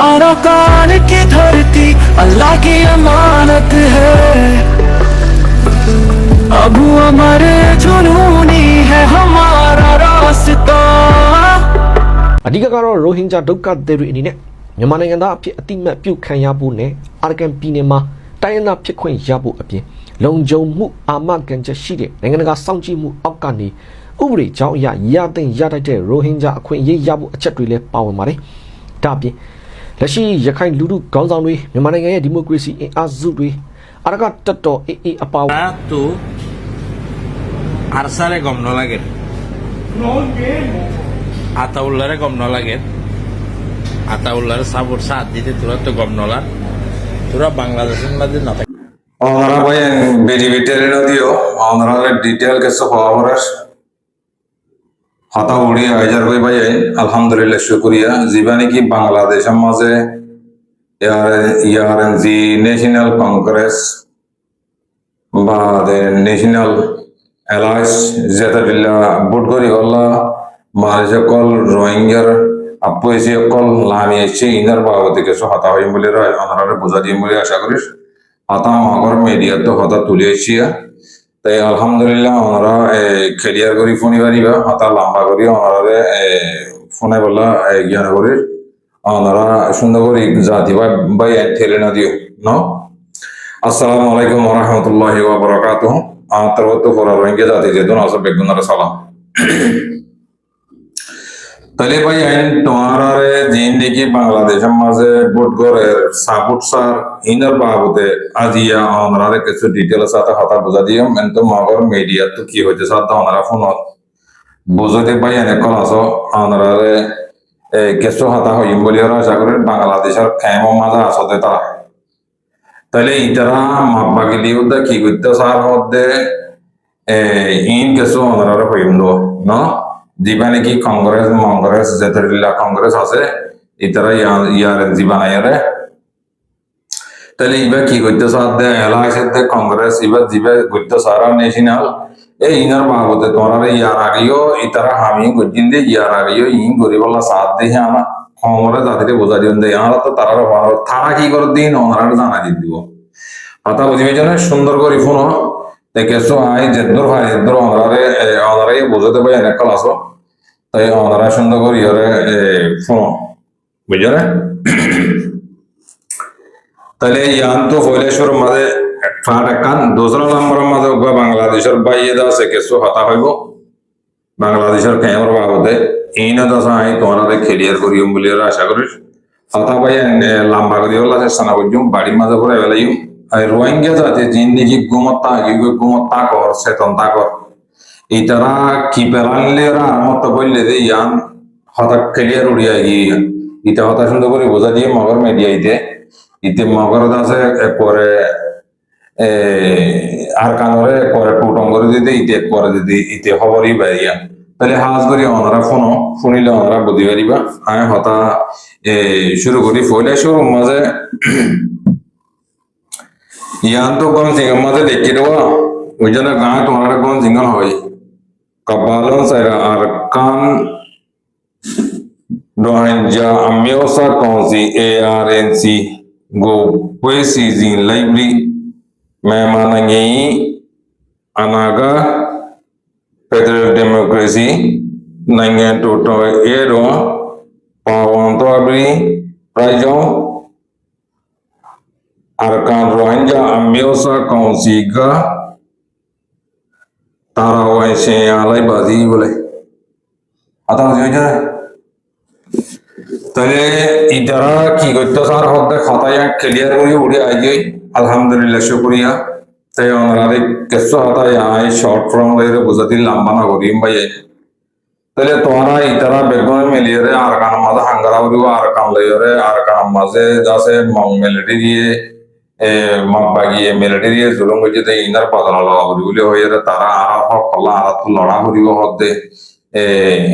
Arakan की धरती अल्लाह की अमानत है। अबू अमर जुनूनी है हमारा रास्ता। အဓိကကတော့ရိုဟင်ဂျာဒုက္ခသည်တွေအနေနဲ့မြန်မာနိုင်ငံသားအဖြစ်အတိမတ်ပြုတ်ခံရဖို့နဲ့အာရကန်ပြည်နယ်မှာတိုင်းရင်းသားဖြစ်ခွင့်ရဖို့အပြင်လုံခြုံမှုအာမခံချက်ရှိတဲ့နိုင်ငံတကာစောင့်ကြည့်မှုအောက်ကနေဥပဒေကြောင်းအရရတဲ့ရတတ်တဲ့ရိုဟင်ဂျာအခွင့်အရေးရဖို့အချက်တွေလည်းပါဝင်ပါတယ်။ဒါအပြင်လက်ရှိရခိုင်လူထုခေါင်းဆောင်တွေမြန်မာနိုင်ငံရဲ့ဒီမိုကရေစီအင်အားစုတွေအာရကတပ်တော်အေးအပါဝင်তো আরসারে গম ন লাগে আতাউল্লারে গম ন লাগে আতাউল্লারে সাপোর্ট সাথ দিতে তোরা তো গম নলা তোরা বাংলাদেশের মাঝে না থাকে আমরা ভাই বেরিবিটের নদীও আমরা ডিটেল কিছু খবরের হতা উড়ি হাজার ভাই ভাই আলহামদুলিল্লাহ শুকরিয়া জীবানী কি বাংলাদেশের মাঝে জি ন্যাশনাল কংগ্রেস বা ন্যাশনাল অ্যালায়েন্স যেটা বুট করি হল্লা মানুষ কল রোহিঙ্গার আপু এসে কল লামি এসে ইনার বাবদে কিছু হতা হই বলে আমরা বোঝা দিয়ে বলে আশা করি হতা মগর মিডিয়া তো হতা তুলে এসিয়া তাই আলহামদুলিল্লাহ আমরা ক্লিয়ার করি ফোনে পারিবা হতা লম্বা করি আমরা ফোনে বললা জ্ঞান করি আমরা সুন্দর করি জাতি ভাই ঠেলে না দিও ন আসসালামু আলাইকুম ওয়া রাহমাতুল্লাহি ওয়া বারাকাতুহু আন্তর্গত ফোরা রোহিঙ্গা জাতি যেদন আসর বেগুনার সালাম তাহলে ভাই আইন তোমার জিন্দিগি বাংলাদেশের মাঝে বুটগড়ের সাপোর্ট সার ইনার বাবদে আজিয়া আমরা কিছু ডিটেলস সাথে কথা বোঝা দিও তো মগর মিডিয়া তো কি হইতে সাথে আমরা ফোনত বুঝতে ভাই এনে কল আসো আমরা কিছু হতা হইম বলি আশা করি বাংলাদেশের খেম মাঝে আসতে তারা তাহলে ইতারা মাপবা গেলি ওদের কি করতে সার হতে ইন কিছু আমরা হইম ন জীবানে কি কংগ্রেস যেতরিল্লা কংগ্রেস আছে ইতারা ইয়ার জীবানাইরে তাহলে ইবা কি করতে সাথে এলাকাতে কংগ্রেস ইবা জিবা করতে সারা ন্যাশনাল এই ইনার বাবদে তোমরা ইয়ার আগেও ইতারা হামি গজিন দে ইয়ার আগেও ইন গরিবলা সাথ দেখে আনা আমরা জাতিতে বোঝা দিন দেয় আমরা তো তারা কি করে দিন ওনারা জানা দিয়ে দিব কথা বুঝিবে যেন সুন্দর করে ফোন দেখেছো আই যেদুর ভাই যেদুর ওনারাই বোঝাতে পারি অনেক কাল আসো তাই ওনারা সুন্দর করে ইয়ারে ফোন বুঝছো না তাহলে ইয়ান তো ফয়লেশ্বর মাঝে ফাট একান দোসরা নম্বরের মাঝে বাংলাদেশের বাইরে আছে কিছু হতা হইব বাংলাদেশের ক্যামের বাবদে এই না দশা আই তোমরা ক্লিয়ার করিম বলে আশা করি হতা ভাই লম্বা করি হল চেষ্টা করছুম বাড়ির মাঝে করে বেলাইম আর রোহিঙ্গা জাতি জিন্দিগি গুমত্তা কর চেতনতা কর ইতারা কি পেলানলে আর মত বললে যে ইয়ান হতা ক্লিয়ার উড়িয়া গিয়ে ইটা হতা সুন্দর করে বোঝা দিয়ে মগর মিডিয়াইতে ইতে মগর আছে পরে আর কানরে পরে টুটং করে দিতে ইতে করে দিতে ইতে খবরই বাইয়া তাহলে হাজ করি ওনারা শুনিলে ওনারা বুঝি পারিবা আমি হতা শুরু করি ফলে শুরু মাঝে ইয়ান তো কম সিঙ্গল মাঝে দেখি দেওয়া ওই জন্য গাঁ তোমার কোন সিঙ্গল হয় কাবালন সাইরা আর কান Rohingya আমিওসা কাউন্সি ARNC go Wesizin Library Memanangi Anaga Federal Democracy Nangan Toto Ero Pawanto Abri Prajo Arkan Rohingya Amiosa Kaunsiga Tarawai Se Alai Bazi Bole Atau Joja তাহলে ইতারা কি করতে স্যার হতে খাতায় ক্লিয়ার করে উড়ে আগে আলহামদুলিল্লাহ শুকরিয়া তাই ওনারা কিছু হতায় আই শর্ট ফর্ম রে বুঝাতে লম্বা না করিম ভাই তাহলে তোমরা ইতারা বেগুন মিলিয়ে আর কান মাঝে হাঙ্গারা উড়িও আর কান লইরে আর কান মাঝে যাচ্ছে মেলেডি দিয়ে বাগিয়ে মেলেডি দিয়ে জুলুম করছে ইনার পাতলা লগা উড়িগুলি হয়ে তারা আর হক কলা আর তো লড়া উড়িব হতে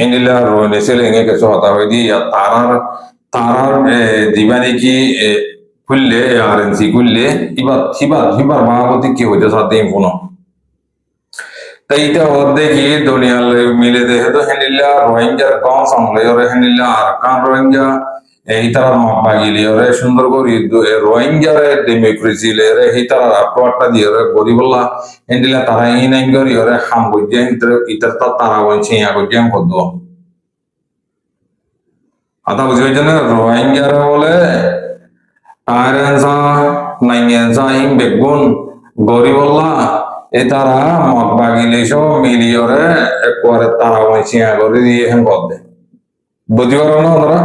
ইনিলা রোনেসেল এঙ্গে কিছু হতা হয়ে দিয়ে তারার দিবানি কি খুললে RNC খুললে হিবার ভাগবতী কি হইতে সাথে কোনো তাই এটা হতে কি দুনিয়ার মিলে দেখে তো হেনিলা রোহিঙ্গার কম সামলে হেনিলা আর কান রোহিঙ্গা এই তারা বাগিলি ওরে সুন্দর করি রোহিঙ্গারে ডেমোক্রেসি লেরে এই তারা আটটা দিয়ে ওরে গরিবল্লা এন্ডিলা তারা ইনাইন করি ওরে হাম গজ্জেন ইতার তারা বলছে ইয়া গজ্জেন কদ্দ আতা বুঝি হয়েছে না রোহিঙ্গারে বলে আয়রেনসা নাইনসা হিং বেগুন গরিবল্লা এ তারা মগ বাগিলি সব মিলিয়রে একবারে তারা বলছে ইয়া করে দিয়ে হেন কদ্দে বুঝি পারো না ওরা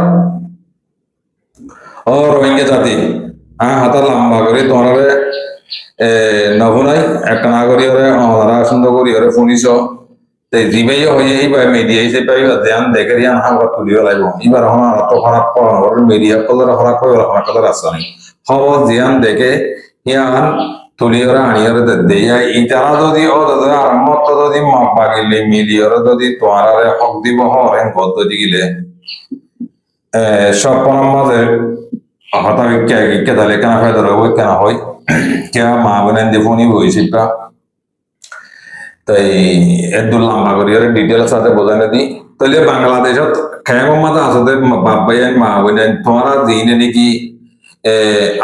ও রোহিঙ্গা জাতি হাতা লম্বা করে তোমার নভুনাই একটা না করি ওরে ওরা সুন্দর করি ওরে শুনিস জিবাই হয়ে এইবার মিডিয়া হিসেবে পাইবা ধ্যান দেখে রিয়ান হামকা তুলিও লাগবো এবার আমার অত খারাপ করানো মিডিয়া কলর খারাপ করে আমার কলর আসছে না খবর ধ্যান দেখে ইয়ান তুলিওরা আনিওরে দেয়া ইতারা যদি ও দাদা আরম্ভ যদি মাপ বাগিলে মিলিওরে যদি তোমার হক দিব হরেন গদ্দ দিলে সব মাঝে হতা কে তাহলে কেন ফায়দা রইব কেন হয় কে মা বোনেন যে ফোনই বইছিপা তাই একদম লম্বা করি ডিটেলস সাথে বোঝানো দিই তাহলে বাংলাদেশত খেয়াম মাঝে আসতে বাপ ভাই মা বোনেন তোমারা দিনে নাকি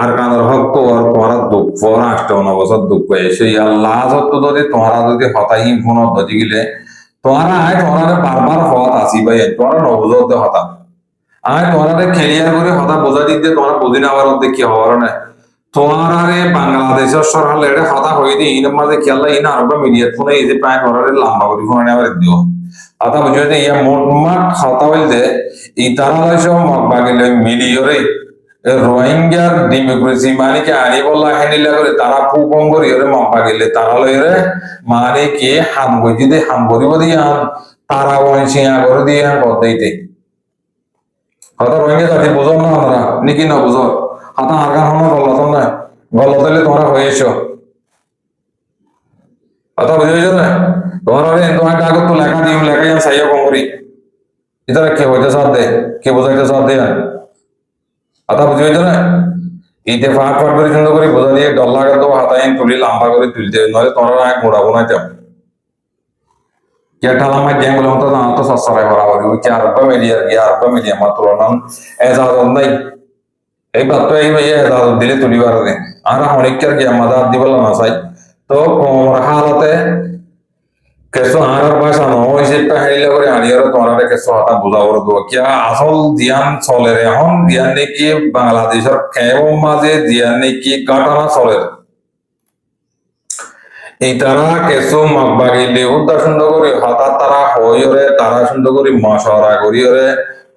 আর কানোর হক তোমার দুঃখ 8-9 বছর দুঃখ সেই লাস্ট যদি তোমারা যদি হতাহীন ফোন ধরি গেলে তোমারা তোমার বারবার হত আসি ভাই তোমার নবুঝতে হতা তোমার খেলিয়ার করে হতা বোঝা দিতে তোমার বুঝি না আবার কি হওয়ার না তোমার বাংলাদেশের সরকার এটা হতা হয়ে দিয়ে ইনের মাঝে খেলা ইন আরো মিডিয়ার ফোনে এই যে প্রায় করার লম্বা করে ফোনে আবার দিও আতা বুঝতে ইয়া মোটমাট হতা বলতে এই তারা সব বাগিলে মিলিয়রে রোহিঙ্গার ডেমোক্রেসি মানে কি আনি বললা হেনিলা করে তারা পুকম করি ওরে মাপা গেলে তারা লইরে মানে কি হাম গজি দে হাম করিব দিয়ে তারা বংশিয়া করে দিয়ে কদাইতে হয়তো রোহিঙ্গা জাতি বুঝো না আমরা নাকি না বুঝো হাতা আর গান হলো গলত না গলত হলে তোমরা হয়ে এসো কথা বুঝেছো না তোমার তোমার কাগজ তো লেখা দিও লেখা যান সাইয়া কম করি এটা কে হইতে সাথ দে কে বোঝাইতে সাথ দে কথা বুঝেছো না ইতে ফাঁক ফাঁক করে সুন্দর করে বোঝা দিয়ে ডল্লা করে দেবো হাতায় তুলি লম্বা করে তুলতে নইলে তোমরা এক মোড়াবো না যাও क्या ठाला मैं गैंग बोलता था तो सस्ता बराबर है क्या अरबा मीडिया मात्र ना ऐसा तो नहीं एक बात तो यही भैया ऐसा दिले तुली बार दे आरा होने क्या क्या मदद दिवला ना साई तो हालत है कैसो आरा भाषा ना हो इसे पहले लगे आनियर तुम्हारा कैसो आता बुला और दो क्या असल ध्यान सोले रहे हम ध्यान ने कि बांग्लादेश और कैबो माजे ध्यान ने कि काटना सोले এই তারা কেসো মাগবাগিলে উদ্দা সুন্দর করে হঠাৎ তারা হইরে তারা সুন্দর করে মশারা করিরে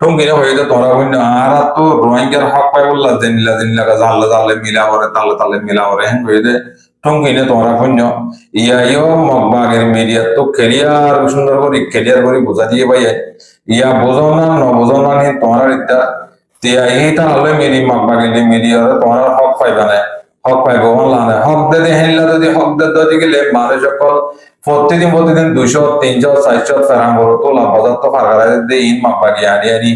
টুঙ্গিনে হইতে তোরা হইনা আর তো রোহিঙ্গার হক পাই বললা জেনিলা জানলে জানলে মিলা করে তালে মিলা করে হেন হইতে টুঙ্গিনে তোরা হইন ইয়াইও মাগবাগের মিডিয়া তো ক্যারিয়ার সুন্দর করে ক্যারিয়ার করে বোঝা দিয়ে ভাই ইয়া বোঝো না ন বোঝো না নি তোরা ইতা তিয়া এই তাহলে মেরি মাগবাগিলে মিডিয়ার তোরা হক পাইবা না হক পাইব না হক দে হেনলা যদি হক দে গেলে মানুষ সকল প্রতিদিন 200-300-400 ফেরাম বড় তো লাভ বাজার তো ফারগারে দে ইন মাপা গিয়ে আনি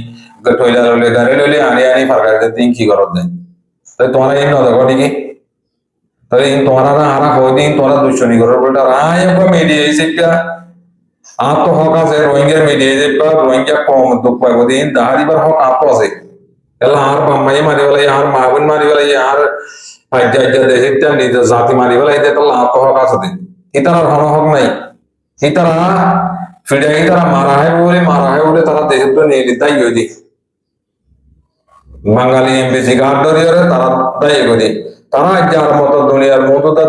টয়লা লইলে গাড়ি লইলে আনি ফারগারে দিন কি করত দে তাই তোমার এই নজর করি কি তাই তোমারা না হারা হই দিন তোরা দুশনি করার বলটা আয় একবার মিডিয়া হিসেবে আত হক আছে রোহিঙ্গা মিডিয়া হিসেবে রোহিঙ্গা কম দুঃখ পাইব দিন দাহারিবার হক আত আছে এলা আর বাম্মাই মারি বলে আর মাহবুন মারি বলে আর জাতি মারি বলে হক আছে ইতার হক নাই ইতারা ফিরে ইতারা মারা হয় বলে তারা দেশের তো নিয়ে দায়ী হয়ে দি বাঙালি এমবিসি গার্ড ধরিয়ে তারা দায়ী করি তারা যার মতো দুনিয়ার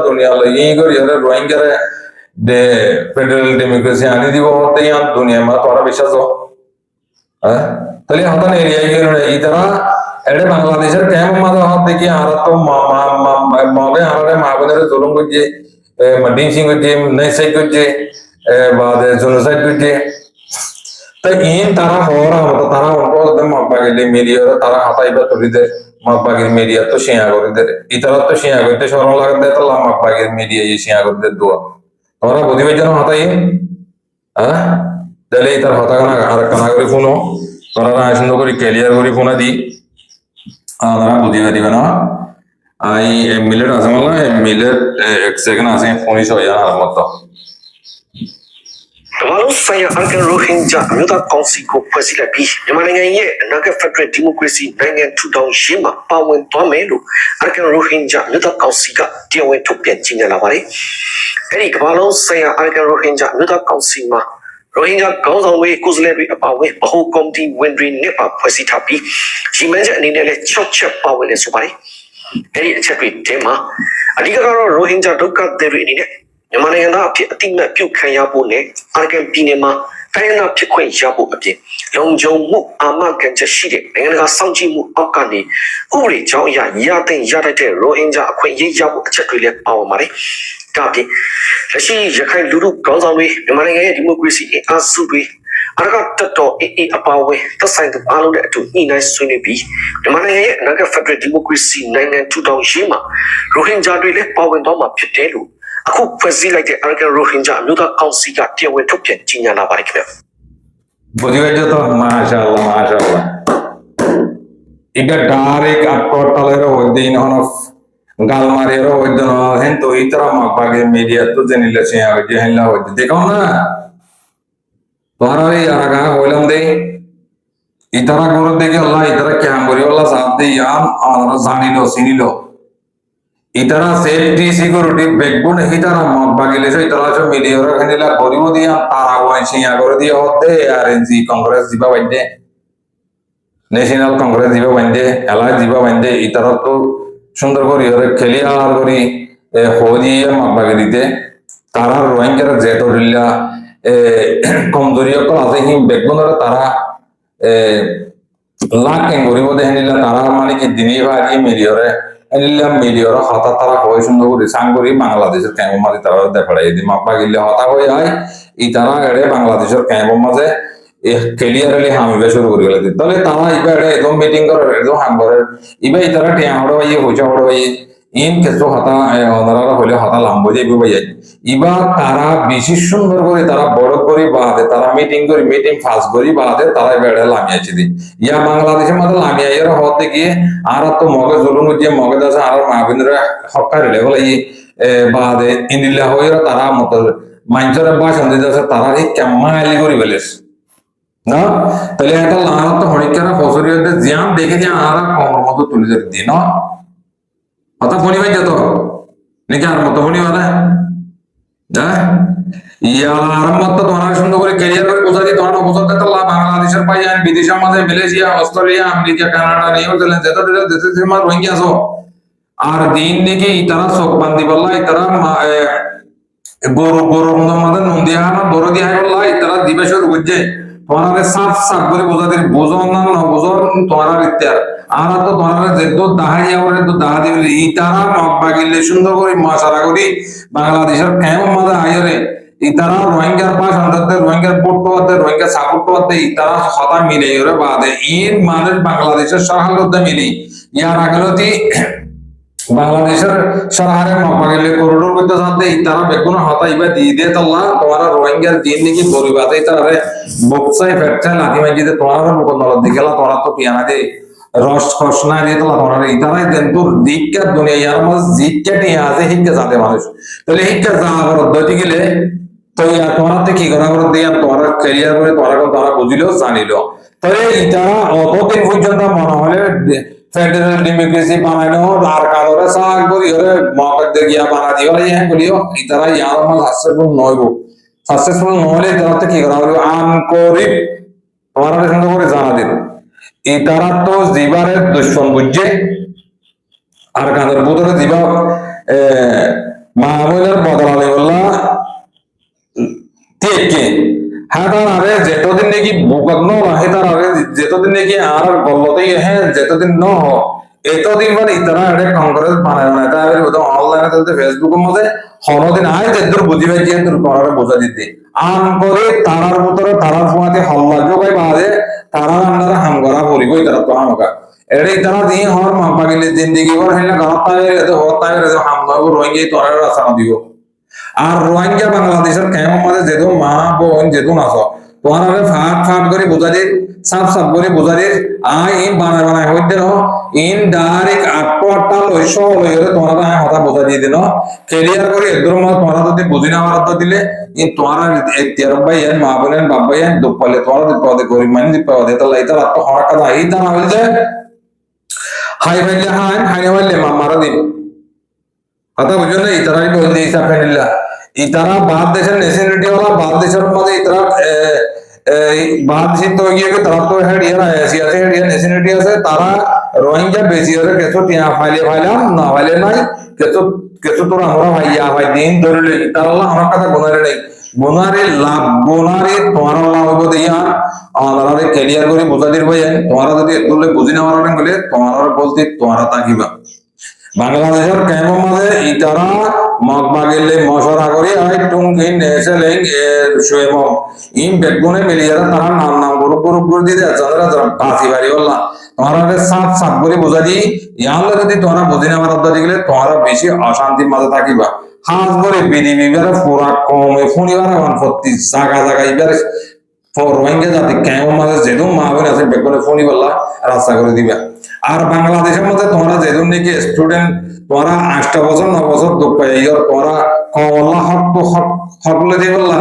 দুনিয়া এই করি রোহিঙ্গারে ফেডারেল ডেমোক্রেসি আনি দিব হতে দুনিয়া মা তোরা বিশ্বাস হ্যাঁ তাহলে হতান এরিয়া গেল এই তারা এটা বাংলাদেশের কেমন মাঝে হাত দেখি আর তো মগে আরে মা বোনের জুলুম করছে ডিংসিং করছে নেসাই করছে বা জেনোসাইড করছে তাই ইন তারা হওয়ার মতো তারা অল্প মগবাগিলে মিডিয়া তারা হাতাইবা তুলিদের মগবাগির মিডিয়া তো শেয়া করে দে ইতারা তো শেয়া করতে সরম লাগাতে তো মগবাগির মিডিয়া শেয়া করে দে দোয়া তোমরা বুঝিবে যেন হাতাই হ্যাঁ তাহলে ইতার হতাকানা আর কানা করে ফোনো তোরা সুন্দর করে ক্লিয়ার করে ফোনা দি তারা বুঝিয়ে দিবে না এই মিলেট আছে মানে মিলেট এক সেকেন্ড আছে 19 হয়ে যাওয়ার মতো Walau saya akan Rohingya Anggota Kongsi koဖွဲ့စည်းလိုက်ပြီးမြန်မာနိုင်ငံရဲ့အနာဂတ်ဖက်ဒရယ်ဒီမိုကရေစီနိုင်ငံထူထောင်ရေးမှာပါဝင်သွားမယ်လို့အရကန်ရိုဟင်ဂျာအမျိုးသားကောင်စီကတရားဝင်ထုတ်ပြန်ကြေညာလာပါတယ်။အဲဒီကမ္ဘာလုံးဆိုင်ရာအရကန်ရိုဟင်ဂျာအမျိုးသားကောင်စီမှာရိုဟင်ဂျာခေါင်းဆောင်တွေကိုယ်စားလှယ်တွေအပါအဝင်ဗဟိုကော်မတီဝင်တွေနဲ့ပါဖွဲ့စည်းထားပြီးရည်မှန်းချက်အနေနဲ့လည်း6ချက်ပါဝင်နေဆိုပါတယ်။အဲဒီအချက်တွေထဲမှာအဓိကကတော့ရိုဟင်ဂျာဒုက္ခသည်တွေအနေနဲ့မြန်မာနိုင်ငံသားအဖြစ်အတိအမှတ်ပြုခံရဖို့နဲ့အာရကန်ပြည်နယ်မှာတိုင်းနာဖြစ်ခွင့်ရဖို့အပြင်လုံခြုံမှုအာမခံချက်ရှိတဲ့နိုင်ငံတကာစောင့်ကြည့်မှုအောက်ကနေဥပဒေကြောင်းအရရတဲ့ရတဲ့ရိုဟင်ဂျာအခွင့်အရေးရဖို့အချက်တွေလည်းပါဝင်ပါတယ်။ဒါပြင်လက်ရှိရခိုင်လူထုခေါင်းဆောင်တွေမြန်မာနိုင်ငံရဲ့ဒီမိုကရေစီအင်အားစုတွေအရကတတော်အေးအပါဝင်သက်ဆိုင်သူအားလုံးနဲ့အတူညှိနှိုင်းဆွေးနွေးပြီးမြန်မာနိုင်ငံရဲ့အနာဂတ်ဖက်ဒရယ်ဒီမိုကရေစီနိုင်ငံထူထောင်ရေးမှာရိုဟင်ဂျာတွေလည်းပါဝင်သွားမှာဖြစ်တယ်လို့အခုဖွဲ့စည်းလိုက်တဲ့အရကန်ရိုဟင်ဂျာအမျိုးသားကောင်စီကတရားဝင်ထုတ်ပြန်ကြေညာလာပါတယ်ခင်ဗျာবুঝে গেছো তো মাশাআল্লাহ মাশাআল্লাহ এটা ডাইরেক্ট আপকটালের ওদিন হন গালমারের ওদিন হেন তো ইতরা মাগবাগে মিডিয়া তো জেনিলে সে আগে যে হেলা ওদিন দেখো না তোরারে আগা হইলাম দে ইতরা করে দেখে আল্লাহ ইতরা কেমন করি আল্লাহ সাথ দে ইয়াম আর জানিলো চিনিলো ইতারা সেফটি সিকিউরিটি বেকবন ইতারা মগবাগিলে ইতারা সব মিডিয়ার খানিলা গরিব দিয়া তারা ওয়াইছিয়া করে দিয়া হতে আরএনসি কংগ্রেস দিবা বাইদে ন্যাশনাল কংগ্রেস দিবা বাইদে এলাই দিবা বাইদে ইতারা তো সুন্দর করে খেলি আর করি হদিয়া মগবাগিলিতে তারা রোহিঙ্গার যেত দিল্লা কমজোরিয়া তো আছে হি বেকবনরা তারা লাখ গরিব দেহনিলা তারা মানে কি দিনী ভাই মিডিয়ারে এনিলাম মিডিয়ার হতা তারা হয় সুন্দর করে সাংগরি বাংলাদেশের ক্যাম্প মাঝে তারা দেখাড়াই দি মাপা গিলে হতা হয়ে যায় ই তারা এড়ে বাংলাদেশের ক্যাম্প মাঝে ক্লিয়ারলি হামিবে শুরু করে গেলে তাহলে তারা ইবা এড়ে একদম মিটিং করে একদম হাম করে ইবা তারা টিয়া হড় ভাই হইচা হড় ভাই ইন কিছু হতা ওনারা হলে হতা লাম্বো যাইবে ভাই ইবা তারা বেশি সুন্দর করে তারা বড় করে বাদে তারা মিটিং করে মিটিং ফাস করি বাদে তারা বেড়ে লামিয়েছে দি ইয়া বাংলাদেশের মধ্যে লামিয়াইয়ের হতে গিয়ে আর তো মগে জলুন দিয়ে মগে দাসা আর মাহবিনরা হকার লেভেল এই বাদে ইন্দিল্লা হয়ে তারা মত মাইনচরে ভাষণ দিতেছে তারা এই কেমালি করে ফেলেস না তাহলে একটা লাল তো হরিকারা ফসরিয়তে জিয়াম দেখে যে আর কমর মতো তুলে দিই না কথা ফোনি ভাই যেত নাকি আর মতো ফোনি মানে ইয়ার মতো তোমার সুন্দর করে ক্যারিয়ার করে বোঝা দিয়ে তোমার বোঝাতে তো বাংলাদেশের পাই বিদেশের মাঝে Malaysia Australia America Canada New Zealand যেত দেশে মা রোহিঙ্গা আছো আর দিন দেখে তারা চোখ বান্ধি বললা তারা গরু গরুর মধ্যে নুন দিয়া না দৌড় দিয়া বললা তারা দিবেশের বুঝছে তোমার সাফ সাফ করে বোঝা দিয়ে বোঝো না বোঝো তোমার ইত্যার আর তো তোমার যেহেতু দাহাই আমাদের তো দাহা দিবি ই তারা মগবাগিলে সুন্দর করে মশারা করি বাংলাদেশের কেমন মজা আইরে ই তারা রোহিঙ্গার পাশ আনতে রোহিঙ্গার পোর্টতে রোহিঙ্গা সাপোর্টতে ই তারা হতা মিলে ওরে বাদে ইন মানুষ বাংলাদেশের সহায়তা মিলি ইয়ার আগলতি বাংলাদেশের সরকারের মগবাগিলে করিডোর করতে সাথে ই তারা বেগুন হতা ইবা দিয়ে দিয়ে তাল্লা তোমার রোহিঙ্গার দিন নাকি পরিবাতে তারে বক্সাই ফ্যাকচার লাঠি মাইজিতে তোমার মুকন্দল দিকেলা তোরা তো পিয়ানা দে রস খসনা দিয়ে তো তোমার ইতারাই দেন তোর দিককার দুনিয়া ইয়ার মধ্যে জিককে নিয়ে আছে হিংকে যাতে মানুষ তাহলে হিংকে যাওয়া পদ্ধতি গেলে তো ইয়ার তোমার কি করা করে দিয়ে তোমার ক্যারিয়ার করে তোমার বুঝিল জানিল তাহলে ইতারা অতদিন পর্যন্ত মনে হলে ফেডারেল ডেমোক্রেসি বানাইলো আর কারোরে সাহায্য করি ওরে মগদের গিয়া বানা দিও হ্যাঁ বলিও ইতারা ইয়ার মধ্যে সাকসেসফুল নইব সাকসেসফুল নহলে তারা কি করা হবে আন করি তোমার সুন্দর করে জানা দিন ইতারা তো জীবারের দুশ্মন বুঝছে আর কাঁদের পুতরে জীবা মাহমুদের বদলালে বললা কে হ্যাঁ তার আরে যেতদিন নাকি বুকাগ্ন রাহে তার আরে যেতদিন নাকি আর গল্লতেই হ্যাঁ যেতদিন ন এতদিন মানে ইতারা এটা কংগ্রেস বানায় না তাই অনলাইনে চলতে ফেসবুকের মধ্যে হরদিন আয় যেদূর বুঝিবে যে তোর করারে বোঝা দিতে আন করে তারার ভিতরে তারার ফোনাতে হল্লা যোগাই বাদে তারা আমরা হাম করা পড়িব তারা তো আমাকে এড়ে তারা দিয়ে হর মাপাগিলে জিন্দেগি ভর হেলা গহতায় এত হতায় এত হাম নব রোহিঙ্গা তোরার রাস্তা দিব আর রোহিঙ্গা বাংলাদেশের কেমন মাঝে যেহেতু মা বোন যেহেতু নাচ তোমার ফাট ফাট করে বোঝা দিন সাপ সাপ করে বোঝা দিন ইন বানায় বানায় হইতে ন ইন ডাইরেক্ট আটটা লই সহ লই তোমার হতা বোঝা দিয়ে দিন ক্লিয়ার করে এদুর মত তোমার যদি বুঝি না মারাত দিলে ইন তোমার এখতিয়ার ভাই এন মা বলেন বাবা এন দুপালে তোমার পদে গরিব মানে পদে তো লাইতা রাত হওয়ার কথা এই তা না হইছে হাই ভাইলে হাই হাই ভাইলে মারা দিন কথা বুঝো না ইতারাই বল দিয়ে ইসা ফেনিল্লা ইতারা বাদ দেশের নেশনালিটি ওরা বাদ দেশের মধ্যে ইতারা বাদ দেশ তো গিয়ে তারা তো হেড ইয়ার এশিয়া আছে হেড নেশনালিটি আছে তারা রোহিঙ্গা বেশি আছে কিছু টিয়া ফাইলে ফাইলাম না ফাইলে নাই কিছু কিছু তোরা আমরা ভাইয়া ভাই দিন ধরে তারা আমার কথা গোনারে নাই গোনারে লাভ গোনারে তোমার লাভ হইব দিয়া আমাদের ক্লিয়ার করে বোঝা দির ভাই তোমার যদি তুলে বুঝি না মারান বলে তোমার বলতে তোমার তাকিবা বাংলাদেশের কেমন মাঝে ইতারা মগবা গেলে মশরা করে আই টুঙ্কি নেসেলিং সুয়েম ইন বেগুনে মিলিয়ারা তারা নাম নাম গ্রুপ গ্রুপ করে দিতে যারা যারা পাতি বাড়ি বললা তোমরা সাপ সাপ করে বোঝা দি ইয়ালে যদি তোমরা বুঝি না মারাত দিলে তোমরা বেশি অশান্তির মাঝে থাকিবা হাত ধরে বিডিবি বেরা পুরা কমে ফুনিবার আন প্রতি জায়গা জায়গা ইবার রোহিঙ্গা জাতি কেমন মাঝে যেদম মা বোন আছে বেগুনে ফুনি বললা রাস্তা করে দিবা আর বাংলাদেশের মধ্যে তোমরা যেদিন নাকি স্টুডেন্ট তোমরা 8 বছর 9 বছর দুঃখ পাই তোমরা আল্লাহ হক তো হক লে দিয়ে বললা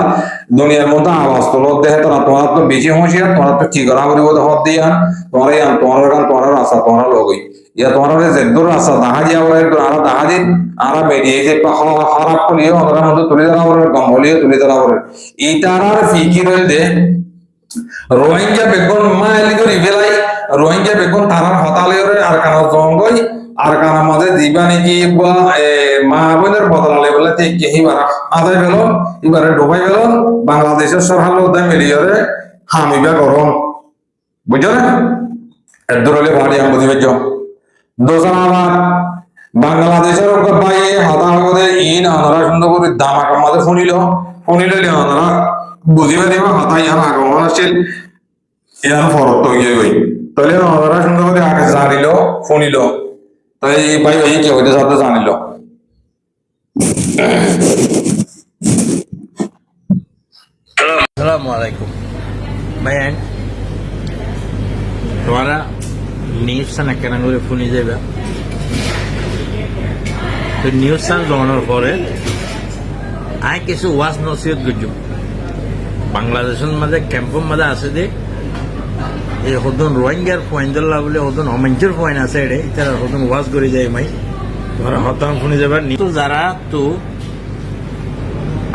দুনিয়ার মধ্যে আওয়াজ তোলো দেখে তোমরা তো বেশি হুঁশিয়ার তোমরা তো কি করা বলিব হদ দিয়া তোমরা তোমরা রাস্তা তোমরা লগই ইয়া তোমরা যে দূর রাস্তা দাহা দিয়া বলে তোমরা দাহা দিন আরা বেরিয়ে যে খারাপ করিও ওরা মধ্যে তুলে ধরা বলে গম্বলিও তুলে ধরা বলে ইটারার ফিকির হইতে রোহিঙ্গা বেগুন মাইলি করে ফেলাই রোহিঙ্গা বেগুন তারার হতালে আর কানা জঙ্গই আর কানা মাঝে দিবা নাকি মা বোনের বদলালে বলে এবার আদায় ফেল এবারে ডোবাই ফেল বাংলাদেশের সরকার উদ্যান মিলিয়ে হামিবা গরম বুঝছো না দূরলে ভাড়ি আমি বুঝি পাইছ দোষা আমার বাংলাদেশের বাইরে হতা হতে ইন আনারা সুন্দর করে দামাকা মাঝে শুনিল আনারা বুঝিবা দিবা হতা ইয়ার আগমন আসছিল ইয়ার ফরক তো গিয়ে গই তাহলে আনারা সুন্দর করে আগে জানিল শুনিল তাই ভাই এই কি হইতে সাথে জানিল আসসালামু আলাইকুম ভাইয়ান তোমরা নিউজ সান কেন করে ফোনে যাবে তো নিউজ সান জমানোর পরে আই কিছু ওয়াজ নসিহত করছো বাংলাদেশের মাঝে ক্যাম্পের মাঝে আছে যে এই হদন রোহিঙ্গার পয়েন্টলা বলে হদন অমেঞ্চের পয়েন্ট আছে রে তারা হদন ওয়াজ করে যায় মাই তোমরা হতাম ফোনে যাবার তো যারা তো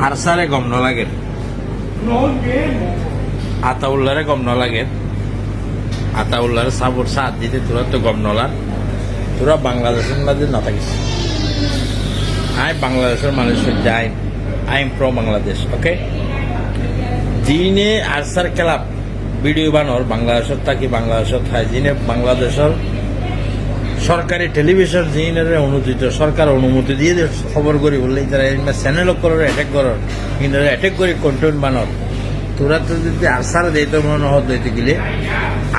আরসারে গম ন লাগে আতাউল্লারে গম ন লাগে আতাউল্লারে সাবর সাথ দিতে তোরা তো গম নলার তোরা বাংলাদেশের মাঝে না থাকিস আই বাংলাদেশের মানুষের যাই আই এম প্রো বাংলাদেশ ওকে যিনি আরসার ক্লাব ভিডিও বানোর বাংলাদেশের থাকি বাংলাদেশের থাই যিনি বাংলাদেশের সরকারি টেলিভিশন যিনি অনুমোদিত সরকার অনুমতি দিয়ে খবর করি বললে তারা চ্যানেল করার অ্যাটাক করার কিন্তু অ্যাটাক করে কন্টেন্ট বানোর তোরা তো যদি আরসার দেয়তো মনে হত দইতে গেলে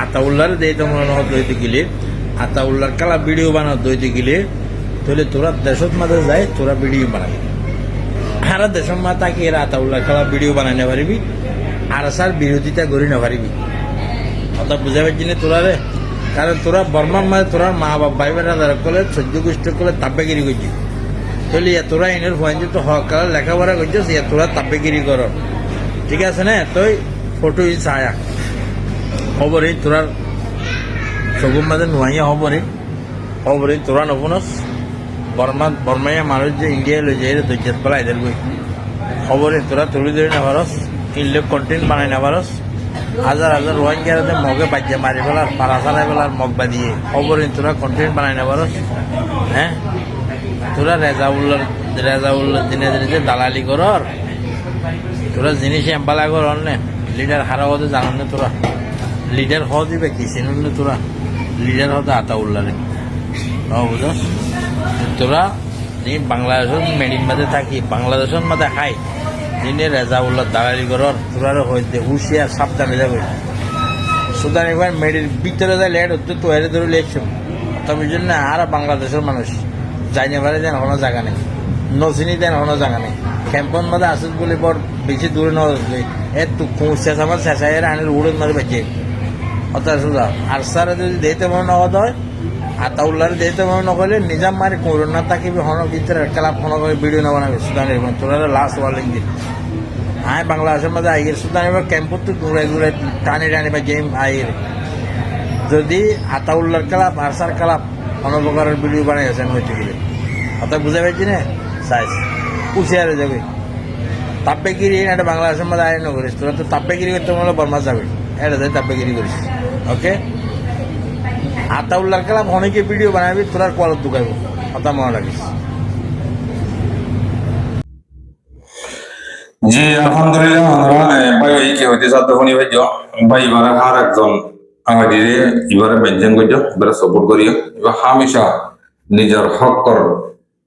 আতাউল্লার দেয়তো মনে হত দইতে গেলে আতাউল্লার ক্লাব ভিডিও বানার দইতে গেলে তাহলে তোরা দেশত মাঝে যায় তোরা ভিডিও বানাবি সারা দেশের মা তাকে এরা আতাউল্লাহ ক্লাব ভিডিও বানাই না পারিবি আরসার বিরোধিতা করি না পারিবি অর্থাৎ বুঝা পারছি না তোরা রে কারণ তোরা বর্মার মাঝে তোরা মা বাবা ভাই বোনেরা যারা করলে সহ্য গোষ্ঠী করলে তাব্বেগিরি করছি তাহলে তোরা এনের পয়েন্ট তো হক লেখাপড়া করছিস তোরা তাব্বেগিরি কর ঠিক আছে না তুই ফটো ছায়া খবরে তোরা সগুর মাঝে নোয়াইয়া খবরে তোরা নবনস বর্মাইয়া মানুষ যে ইন্ডিয়া লই যায় দৈজাত পালা এদের বই খবরে তোরা তুলি ধরে না পারস ইনলে কন্টেন্ট বানাই না পারস হাজার হাজার রোহিঙ্গারা মগে বাজ্যা মারি ফেলার পাড়া চালাই ফেলার মগ বাদিয়ে খবরে তোরা কন্টেন্ট বানাই না পারস হ্যাঁ তোরা রেজাউল্লাহ দিনে দিনে দালালি করর তোরা জিনিস এম্বালা কর নে লিডার হারা হতে জানান না তোরা লিডার হ দিবে কি চিনুন না তোরা লিডার হতে আতাউল্লাহ রে বুঝস তোরা বাংলাদেশের মেডিন মাঝে থাকি বাংলাদেশের মাঝে খাই যিনি রেজাউল্লাহ দালালি করর তোরা হইতে হুশিয়ার সাবধানে যাবে সুতরাং এবার মেডির ভিতরে যায় লেট হচ্ছে তো এর ধরে লেটছ তবে জন্য আর বাংলাদেশের মানুষ যাই না পারে যেন কোনো জায়গা নেই নচিনি দেন কোনো জায়গা নেই ক্যাম্পন মধ্যে আসুন বলে বড় বেশি দূরে ন একটু শেষ আমার শেষাই আনের উড়ের মাঝে বেঁচে অর্থাৎ সুদা আর স্যার যদি দিতে মনে নগদ হয় আতাউল্লাহ দিতে মনে নকলে নিজাম মারি করোনা তাকে হন ভিতরে ক্লাব হন করে ভিডিও না বানাবে সুদানের তোরা লাস্ট ওয়ার্লিং দিন আয় বাংলাদেশের মধ্যে আইয়ের সুদান এবার ক্যাম্পত তো ঘুরে ঘুরে টানে টানে বা গেম আইয়ের যদি আতাউল্লাহর ক্লাব আরসার ক্লাব অনপ্রকারের ভিডিও বানাই গেছেন হইতে গেলে অর্থাৎ বুঝা পাইছি না সাইজ কুশিয়ারে যাবে তাপ্পেগিরি এটা বাংলাদেশের মধ্যে আয় করিস তোরা তো তাপ্পেগিরি করতে মনে বর্মা যাবে এটা যাই তাপ্পেগিরি করিস ওকে আতাউল্লাহর ক্লাব অনেকে ভিডিও বানাবি তোরার কলত ঢুকাইব কথা মনে রাখিস জি আলহামদুলিল্লাহ আমরা ভাই এই কি হইতে সাথে ফোনি ভাই ভাই এবারে আর একজন আমাদের এবারে মেনশন করছো এবারে সাপোর্ট করিও এবার হামেশা নিজের হক কর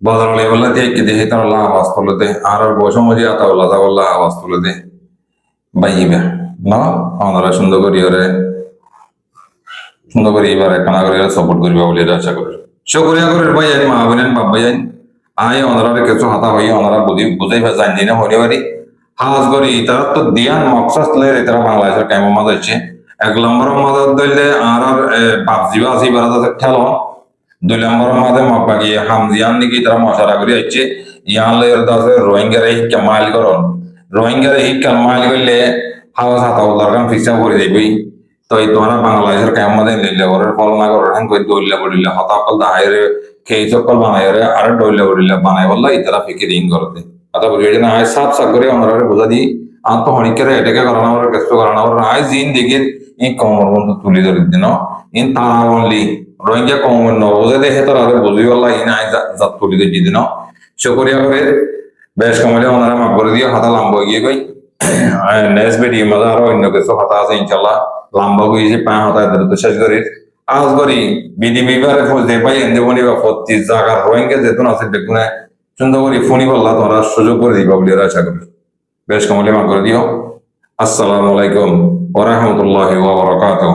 বদল লেভেলে দিয়ে কি দেখে তার আওয়াজ তুলে দে আর বসে মজি আতাউল্লাহ আওয়াজ তুলে দে ভাই এবার না আমরা সুন্দর করি ওরে সুন্দর করে এবারে কানা করে সাপোর্ট করিবা বলে আশা করি শুকরিয়া করে ভাই জানি মা বোনেন বাবা জানি আয় ওনারা কিছু হাতা হই ওনারা বুঝাই জানি না হতে পারি হাজ করি তারা তো দিয়ান মকসাদ লে তারা বাংলাদেশের কেমন মাঝে আছে 1 নম্বর মাঝে দইলে আর পাবজি বাজি বারাদা খেলো 2 নম্বর মাঝে মকবাগি হামজিয়ান নাকি তারা মশারা করে আছে ইয়ালের দাসে রোহিঙ্গারে কামাল করন রোহিঙ্গারে কামাল করলে হাওয়া হাতাউল্লাহর কাম ফিক্সা করে দিবি তো এই তোরা বাংলাদেশের কেমন মাঝে নিলে ওরে ফলো না করে হ্যাঁ কই দইলে বলিলে হতাকল দাহাইরে খেয়ে সকল বানাইরে আর দইলে বলিলে বানাই বললা এই তারা ফিকিরিং করতে आता बुझे ना आज साफ साफ करे हमारे बुझा दी आप तो होनी करे एटे के करना और कैसे करना और आज जीन देखिए इन कौमर बंद तुली दर दिन इन तारा ओनली रोहिंग्या कौमर नो बुझे देखे तो रात बुझी वाला इन आज जब तुली दर दिन शुक्रिया करे बेश कमले हमारा मकबर दिया खाता लंबो ये कोई नेक्स्ट वीडियो में आ रहा इन लोगों के खाता से इंशाल्लाह लंबो को ये पाए होता है तो शेष करे आज करी बीडीबी बारे खोज दे पाए इंदे बोली का फोर्टी जाकर रोहिंग्या जेतुन आसे देखना সুন্দর করে ফোনই বললা তোমরা সুযোগ করে দিবা বলে আশা করি বেশ কমলে মা করে দিও আসসালামু আলাইকুম ওয়া রাহমাতুল্লাহি ওয়া বারাকাতুহু